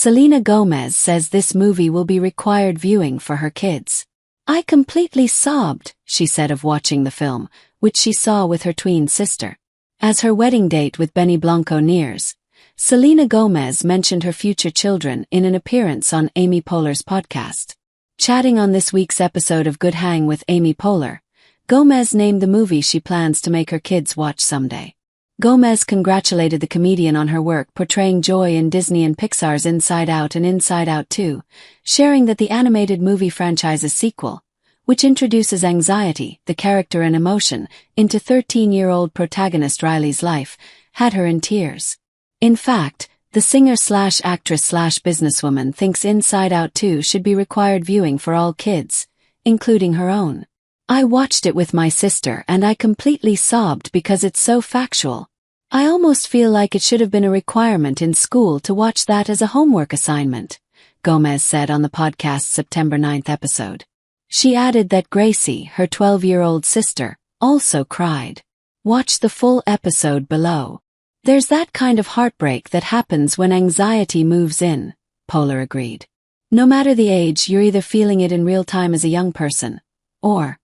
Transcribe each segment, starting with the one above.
Selena Gomez says this movie will be required viewing for her kids. "I completely sobbed," she said of watching the film, which she saw with her twin sister. As her wedding date with Benny Blanco nears, Selena Gomez mentioned her future children in an appearance on Amy Poehler's podcast. Chatting on this week's episode of Good Hang with Amy Poehler, Gomez named the movie she plans to make her kids watch someday. Gomez congratulated the comedian on her work portraying joy in Disney and Pixar's Inside Out and Inside Out 2, sharing that the animated movie franchise's sequel, which introduces anxiety, the character and emotion, into 13-year-old protagonist Riley's life, had her in tears. In fact, the singer-slash-actress-slash-businesswoman thinks Inside Out 2 should be required viewing for all kids, including her own. "I watched it with my sister and I completely sobbed because it's so factual. I almost feel like it should have been a requirement in school to watch that as a homework assignment," Gomez said on the podcast's September 9th episode. She added that Gracie, her 12-year-old sister, also cried. Watch the full episode below. "There's that kind of heartbreak that happens when anxiety moves in," Poehler agreed. "No matter the age, you're either feeling it in real time as a young person, or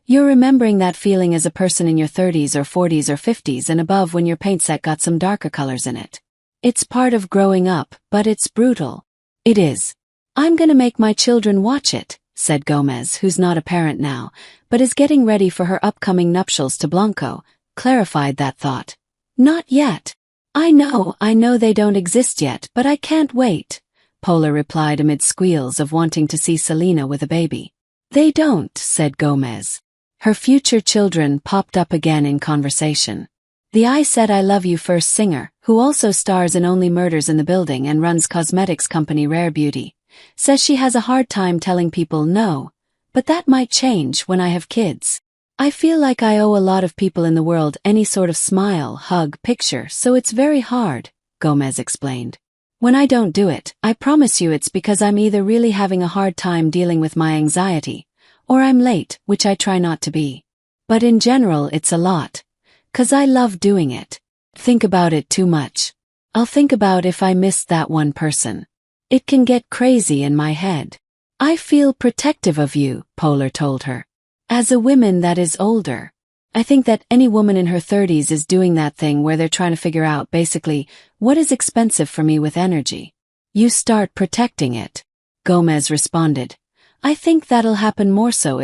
you're remembering that feeling as a person in your 30s or 40s or 50s and above when your paint set got some darker colors in it. It's part of growing up, but it's brutal." "It is. I'm gonna make my children watch it," said Gomez, who's not a parent now, but is getting ready for her upcoming nuptials to Blanco, clarified that thought. "Not yet. I know they don't exist yet, but I can't wait," Poehler replied amid squeals of wanting to see Selena with a baby. "They don't," said Gomez. Her future children popped up again in conversation. The I Said I Love You First singer, who also stars in Only Murders in the Building and runs cosmetics company Rare Beauty, says she has a hard time telling people no, but that might change when I have kids. "I feel like I owe a lot of people in the world any sort of smile, hug, picture, so it's very hard," Gomez explained. "When I don't do it, I promise you it's because I'm either really having a hard time dealing with my anxiety, or I'm late, which I try not to be. But in general it's a lot. 'Cause I love doing it. Think about it too much. I'll think about if I missed that one person. It can get crazy in my head. I feel protective of you," Poehler told her. "As a woman that is older. I think that any woman in her 30s is doing that thing where they're trying to figure out basically, what is expensive for me with energy. You start protecting it." Gomez responded. "I think that'll happen more so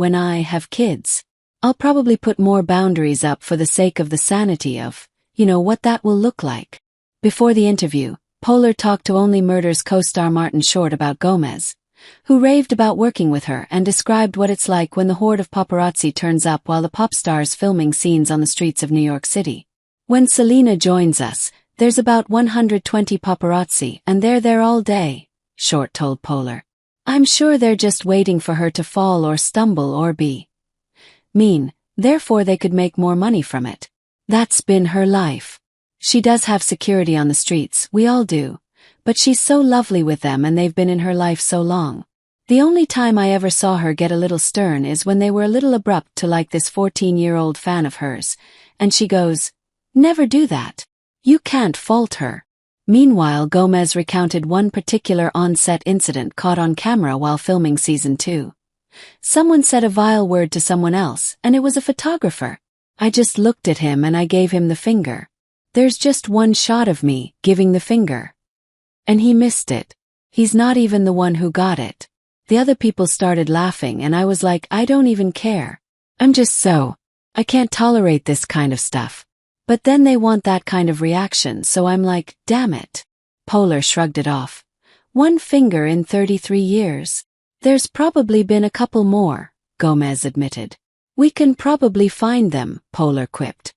when I have kids. I'll probably put more boundaries up for the sake of the sanity of, what that will look like." Before the interview, Poehler talked to Only Murders co-star Martin Short about Gomez, who raved about working with her and described what it's like when the horde of paparazzi turns up while the pop star's filming scenes on the streets of New York City. "When Selena joins us, there's about 120 paparazzi and they're there all day," Short told Poehler. "I'm sure they're just waiting for her to fall or stumble or be mean, therefore they could make more money from it. That's been her life. She does have security on the streets, we all do. But she's so lovely with them and they've been in her life so long. The only time I ever saw her get a little stern is when they were a little abrupt to like this 14-year-old fan of hers, and she goes, 'Never do that. You can't fault her.'" Meanwhile, Gomez recounted one particular on-set incident caught on camera while filming season 2. "Someone said a vile word to someone else, and it was a photographer. I just looked at him and I gave him the finger. There's just one shot of me giving the finger. And he missed it. He's not even the one who got it. The other people started laughing and I was like, I don't even care. I can't tolerate this kind of stuff. But then they want that kind of reaction, so I'm like, damn it." Poehler shrugged it off. "One finger in 33 years. There's probably been a couple more," Gomez admitted. "We can probably find them," Poehler quipped.